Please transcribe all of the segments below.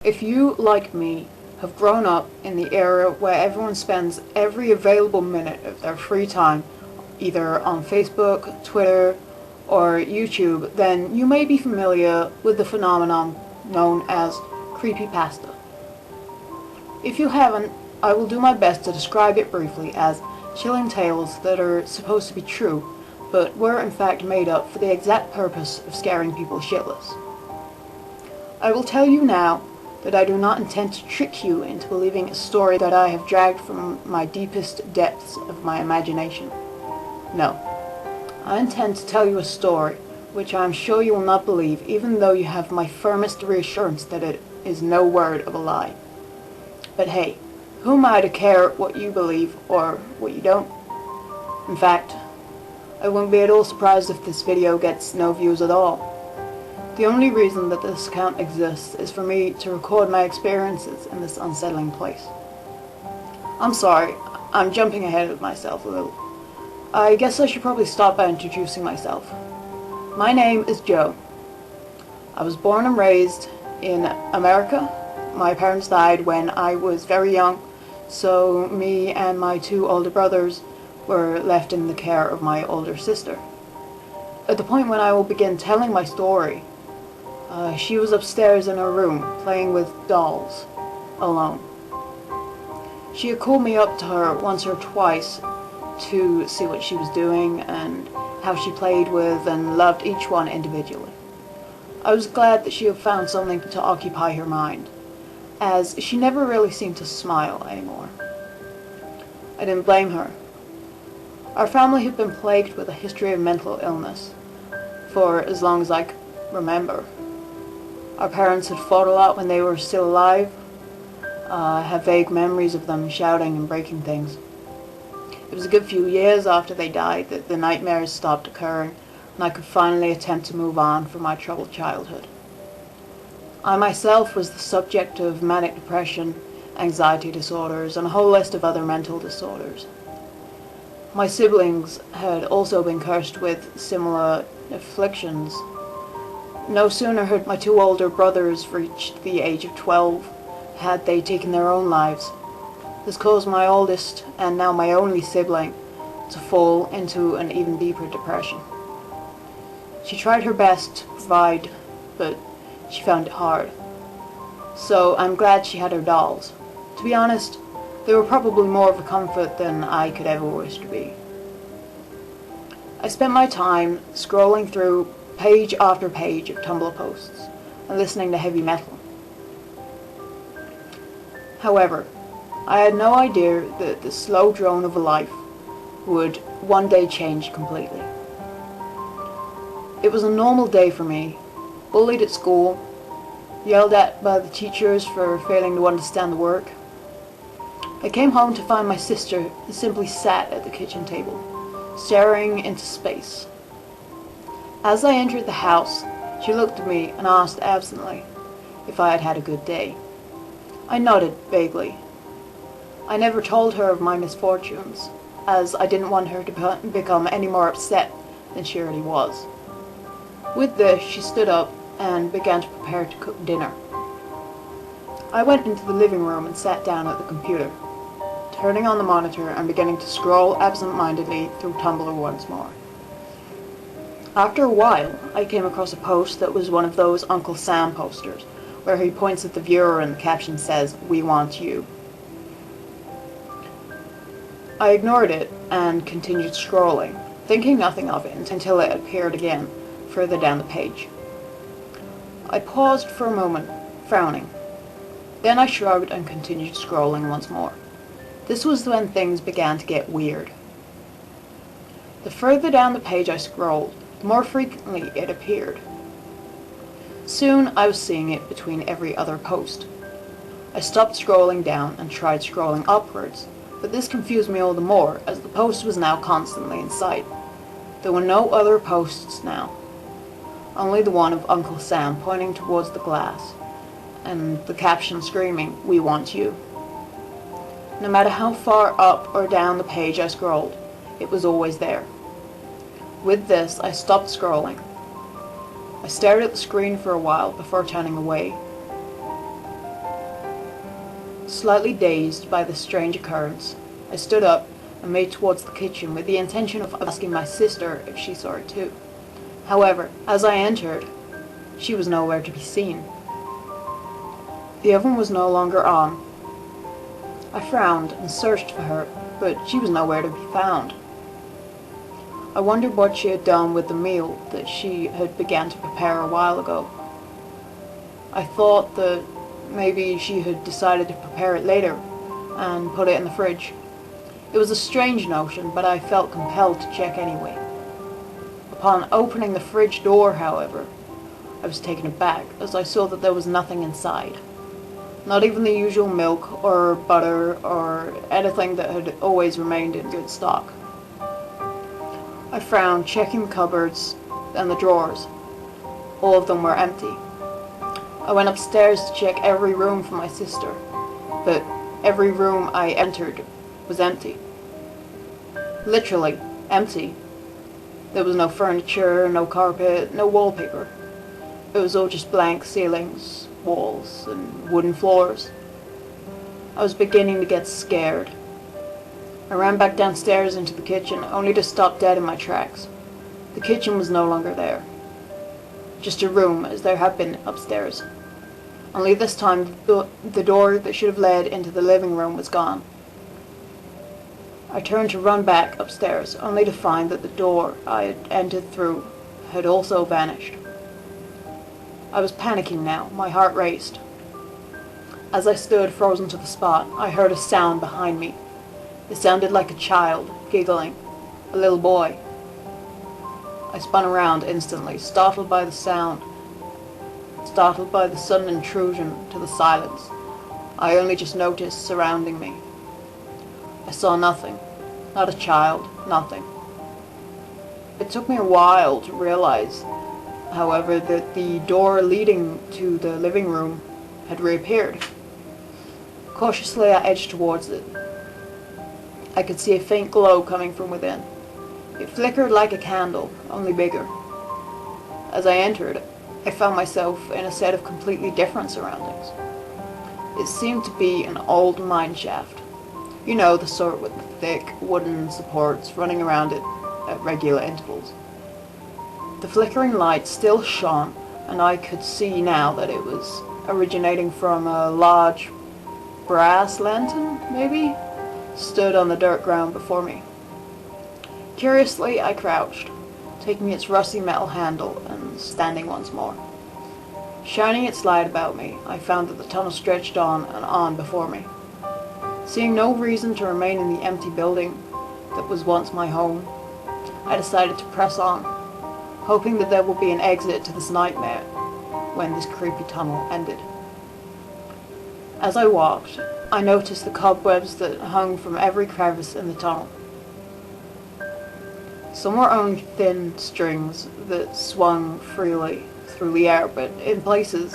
If you, like me, have grown up in the era where everyone spends every available minute of their free time either on Facebook, Twitter, or YouTube, then you may be familiar with the phenomenon known as creepypasta. If you haven't, I will do my best to describe it briefly as chilling tales that are supposed to be true, but were in fact made up for the exact purpose of scaring people shitless. I will tell you now that I do not intend to trick you into believing a story that I have dragged from my deepest depths of my imagination. No. I intend to tell you a story which I am sure you will not believe, even though you have my firmest reassurance that it is no word of a lie. But hey, who am I to care what you believe or what you don't? In fact, I wouldn't be at all surprised if this video gets no views at all. The only reason that this account exists is for me to record my experiences in this unsettling place. I'm sorry, I'm jumping ahead of myself a little. I guess I should probably start by introducing myself. My name is Joe. I was born and raised in America. My parents died when I was very young, so me and my two older brothers were left in the care of my older sister. At the point when I will begin telling my story, she was upstairs in her room playing with dolls, alone. She had called me up to her once or twice to see what she was doing and how she played with and loved each one individually. I was glad that she had found something to occupy her mind, as she never really seemed to smile anymore. I didn't blame her. Our family had been plagued with a history of mental illness for as long as I could remember. Our parents had fought a lot when they were still alive. I have vague memories of them shouting and breaking things. It was a good few years after they died that the nightmares stopped occurring, and I could finally attempt to move on from my troubled childhood. I myself was the subject of manic depression, anxiety disorders, and a whole list of other mental disorders. My siblings had also been cursed with similar afflictions. No sooner had my two older brothers reached the age of 12 had they taken their own lives. This caused my oldest, and now my only sibling, to fall into an even deeper depression. She tried her best to provide, but she found it hard. So I'm glad she had her dolls. To be honest, they were probably more of a comfort than I could ever wish to be. I spent my time scrolling through page after page of Tumblr posts and listening to heavy metal. However, I had no idea that the slow drone of a life would one day change completely. It was a normal day for me, bullied at school, yelled at by the teachers for failing to understand the work. I came home to find my sister simply sat at the kitchen table, staring into space. As I entered the house, she looked at me and asked absently if I had had a good day. I nodded vaguely. I never told her of my misfortunes, as I didn't want her to become any more upset than she already was. With this, she stood up and began to prepare to cook dinner. I went into the living room and sat down at the computer, turning on the monitor and beginning to scroll absent-mindedly through Tumblr once more. After a while, I came across a post that was one of those Uncle Sam posters, where he points at the viewer and the caption says, "We want you." I ignored it and continued scrolling, thinking nothing of it until it appeared again, further down the page. I paused for a moment, frowning. Then I shrugged and continued scrolling once more. This was when things began to get weird. The further down the page I scrolled, the more frequently it appeared. Soon I was seeing it between every other post. I stopped scrolling down and tried scrolling upwards, but this confused me all the more as the post was now constantly in sight. There were no other posts now, only the one of Uncle Sam pointing towards the glass, and the caption screaming, "We want you." No matter how far up or down the page I scrolled, it was always there. With this, I stopped scrolling. I stared at the screen for a while before turning away. Slightly dazed by this strange occurrence, I stood up and made towards the kitchen with the intention of asking my sister if she saw it too. However, as I entered, she was nowhere to be seen. The oven was no longer on. I frowned and searched for her, but she was nowhere to be found. I wondered what she had done with the meal that she had begun to prepare a while ago. I thought that maybe she had decided to prepare it later and put it in the fridge. It was a strange notion, but I felt compelled to check anyway. Upon opening the fridge door, however, I was taken aback as I saw that there was nothing inside. Not even the usual milk or butter or anything that had always remained in good stock. I frowned, checking the cupboards and the drawers. All of them were empty. I went upstairs to check every room for my sister, but every room I entered was empty. Literally empty. There was no furniture, no carpet, no wallpaper. It was all just blank ceilings, walls, and wooden floors. I was beginning to get scared. I ran back downstairs into the kitchen, only to stop dead in my tracks. The kitchen was no longer there. Just a room, as there had been upstairs. Only this time, the door that should have led into the living room was gone. I turned to run back upstairs, only to find that the door I had entered through had also vanished. I was panicking now. My heart raced. As I stood frozen to the spot, I heard a sound behind me. It sounded like a child, giggling. A little boy. I spun around instantly, startled by the sound. Startled by the sudden intrusion to the silence I only just noticed surrounding me. I saw nothing. Not a child. Nothing. It took me a while to realize, however, that the door leading to the living room had reappeared. Cautiously I edged towards it. I could see a faint glow coming from within. It flickered like a candle, only bigger. As I entered, I found myself in a set of completely different surroundings. It seemed to be an old mine shaft. You know, the sort with the thick wooden supports running around it at regular intervals. The flickering light still shone, and I could see now that it was originating from a large brass lantern, maybe, stood on the dirt ground before me. Curiously, I crouched, taking its rusty metal handle and standing once more. Shining its light about me, I found that the tunnel stretched on and on before me. Seeing no reason to remain in the empty building that was once my home, I decided to press on, hoping that there would be an exit to this nightmare when this creepy tunnel ended. As I walked, I noticed the cobwebs that hung from every crevice in the tunnel. Some were only thin strings that swung freely through the air, but in places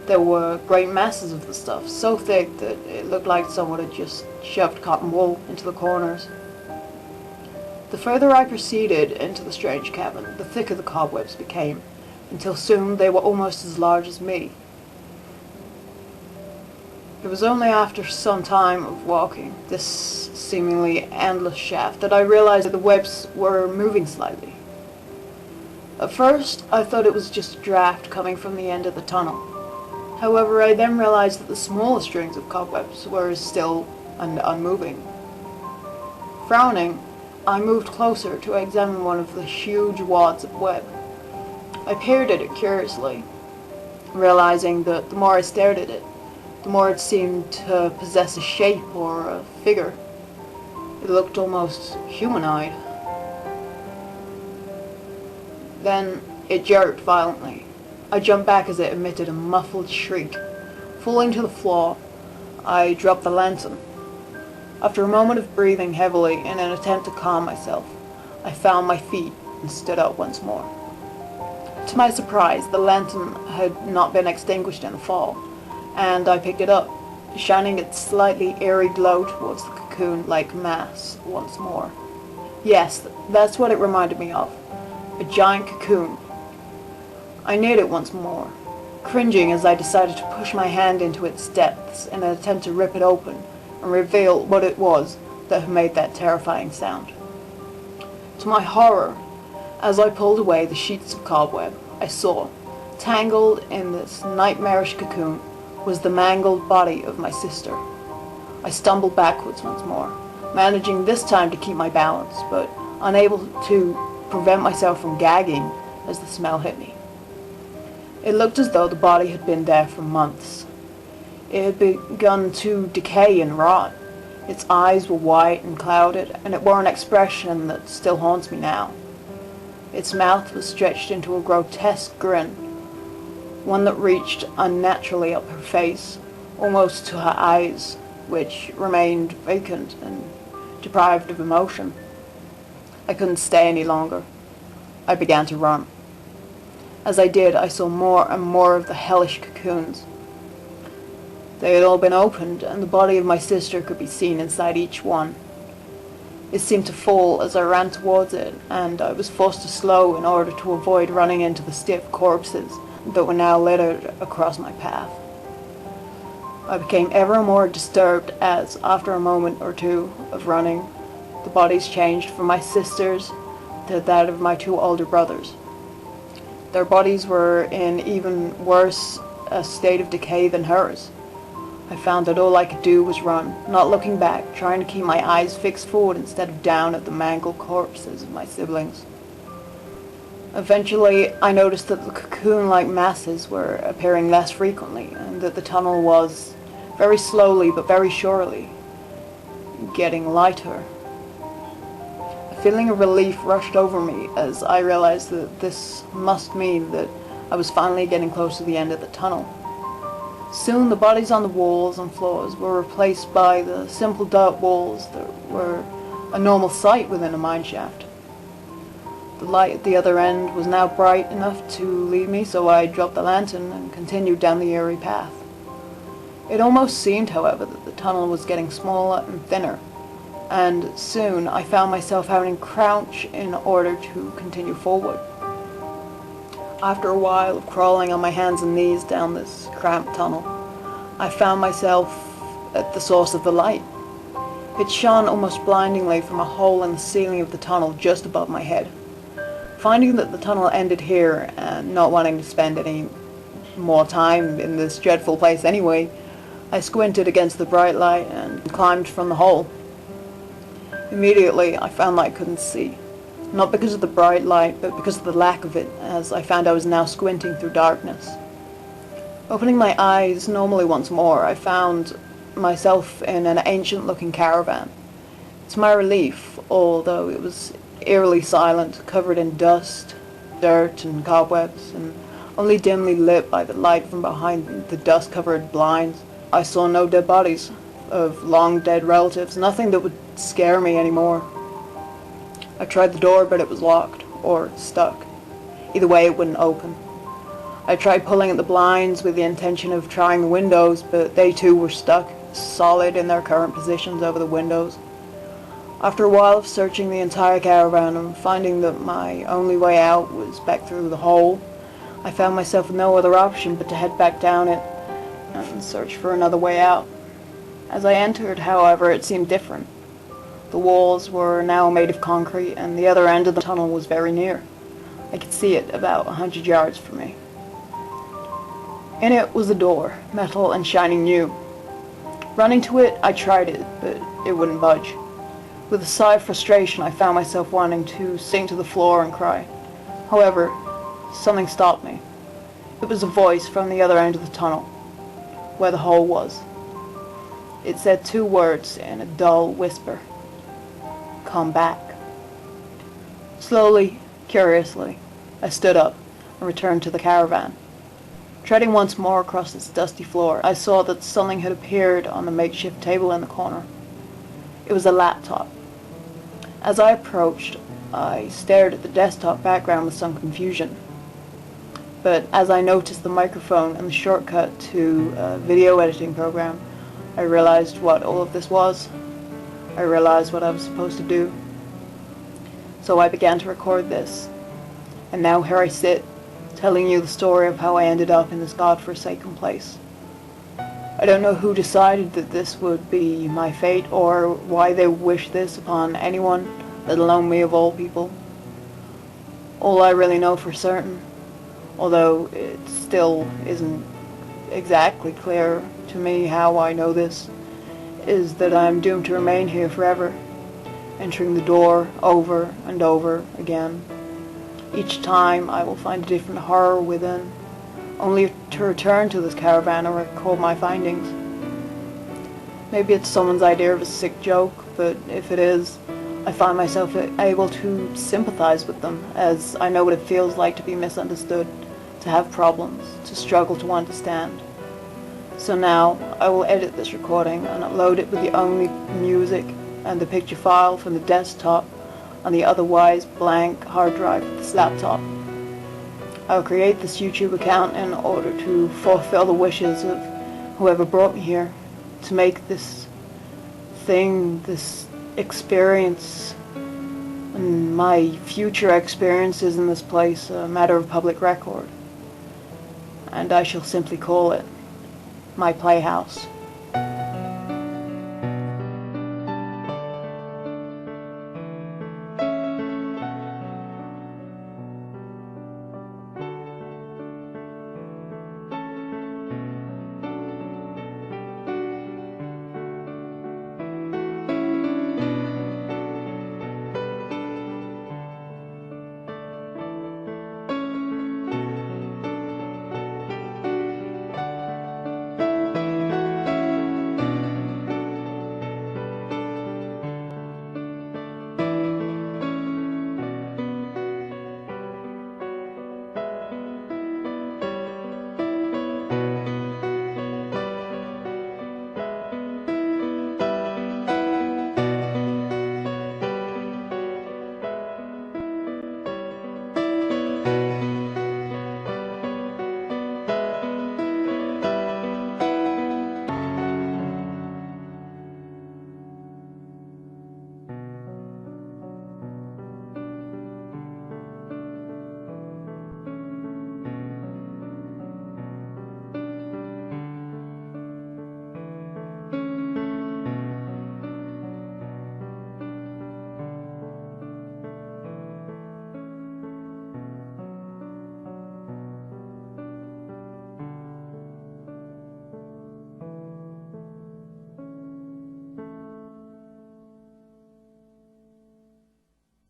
there were great masses of the stuff, so thick that it looked like someone had just shoved cotton wool into the corners. The further I proceeded into the strange cavern, the thicker the cobwebs became, until soon they were almost as large as me. It was only after some time of walking this seemingly endless shaft that I realized that the webs were moving slightly. At first, I thought it was just a draft coming from the end of the tunnel. However, I then realized that the smaller strings of cobwebs were still unmoving. Frowning, I moved closer to examine one of the huge wads of web. I peered at it curiously, realizing that the more I stared at it, the more it seemed to possess a shape or a figure. It looked almost humanoid. Then it jerked violently. I jumped back as it emitted a muffled shriek. Falling to the floor, I dropped the lantern. After a moment of breathing heavily in an attempt to calm myself, I found my feet and stood up once more. To my surprise, the lantern had not been extinguished in the fall, and I picked it up, shining its slightly eerie glow towards the cocoon-like mass once more. Yes, that's what it reminded me of. A giant cocoon. I neared it once more. cringing as I decided to push my hand into its depths in an attempt to rip it open and reveal what it was that had made that terrifying sound. To my horror, as I pulled away the sheets of cobweb, I saw, tangled in this nightmarish cocoon, was the mangled body of my sister. I stumbled backwards once more, managing this time to keep my balance, but unable to prevent myself from gagging as the smell hit me. It looked as though the body had been there for months. It had begun to decay and rot. Its eyes were white and clouded, and it wore an expression that still haunts me now. Its mouth was stretched into a grotesque grin, one that reached unnaturally up her face, almost to her eyes, which remained vacant and deprived of emotion. I couldn't stay any longer. I began to run. As I did, I saw more and more of the hellish cocoons. They had all been opened, and the body of my sister could be seen inside each one. It seemed to fall as I ran towards it, and I was forced to slow in order to avoid running into the stiff corpses that were now littered across my path. I became ever more disturbed as, after a moment or two of running, the bodies changed from my sister's to that of my two older brothers. Their bodies were in even worse a state of decay than hers. I found that all I could do was run, not looking back, trying to keep my eyes fixed forward instead of down at the mangled corpses of my siblings. Eventually, I noticed that the cocoon-like masses were appearing less frequently, and that the tunnel was, very slowly but very surely, getting lighter. A feeling of relief rushed over me as I realized that this must mean that I was finally getting close to the end of the tunnel. Soon the bodies on the walls and floors were replaced by the simple dirt walls that were a normal sight within a mine shaft. The light at the other end was now bright enough to lead me, so I dropped the lantern and continued down the eerie path. It almost seemed, however, that the tunnel was getting smaller and thinner, and soon I found myself having to crouch in order to continue forward. After a while of crawling on my hands and knees down this cramped tunnel, I found myself at the source of the light. It shone almost blindingly from a hole in the ceiling of the tunnel just above my head. Finding that the tunnel ended here, and not wanting to spend any more time in this dreadful place anyway, I squinted against the bright light and climbed from the hole. Immediately, I found that I couldn't see. Not because of the bright light, but because of the lack of it, as I found I was now squinting through darkness. Opening my eyes normally once more, I found myself in an ancient-looking caravan. To my relief, although it was eerily silent, covered in dust, dirt, and cobwebs, and only dimly lit by the light from behind the dust-covered blinds, I saw no dead bodies of long-dead relatives, nothing that would scare me anymore. I tried the door, but it was locked, or stuck. Either way, it wouldn't open. I tried pulling at the blinds with the intention of trying the windows, but they too were stuck, solid in their current positions over the windows. After a while of searching the entire caravan and finding that my only way out was back through the hole, I found myself with no other option but to head back down it and search for another way out. As I entered, however, it seemed different. The walls were now made of concrete, and the other end of the tunnel was very near. I could see it about 100 yards from me. In it was a door, metal and shining new. Running to it, I tried it, but it wouldn't budge. With a sigh of frustration, I found myself wanting to sink to the floor and cry. However, something stopped me. It was a voice from the other end of the tunnel, where the hole was. It said two words in a dull whisper. Come back. Slowly, curiously, I stood up and returned to the caravan. Treading once more across its dusty floor, I saw that something had appeared on the makeshift table in the corner. It was a laptop. As I approached, I stared at the desktop background with some confusion. But as I noticed the microphone and the shortcut to a video editing program, I realized what all of this was. I realized what I was supposed to do. So I began to record this. And now here I sit, telling you the story of how I ended up in this godforsaken place. I don't know who decided that this would be my fate or why they wish this upon anyone, let alone me of all people. All I really know for certain, although it still isn't exactly clear to me how I know this, is that I'm doomed to remain here forever, entering the door over and over again. Each time I will find a different horror within, only to return to this caravan and record my findings. Maybe it's someone's idea of a sick joke, but if it is, I find myself able to sympathize with them, as I know what it feels like to be misunderstood, to have problems, to struggle to understand. So now, I will edit this recording and upload it with the only music and the picture file from the desktop on the otherwise blank hard drive of this laptop. I will create this YouTube account in order to fulfill the wishes of whoever brought me here, to make this thing, this experience, and my future experiences in this place a matter of public record. And I shall simply call it my playhouse.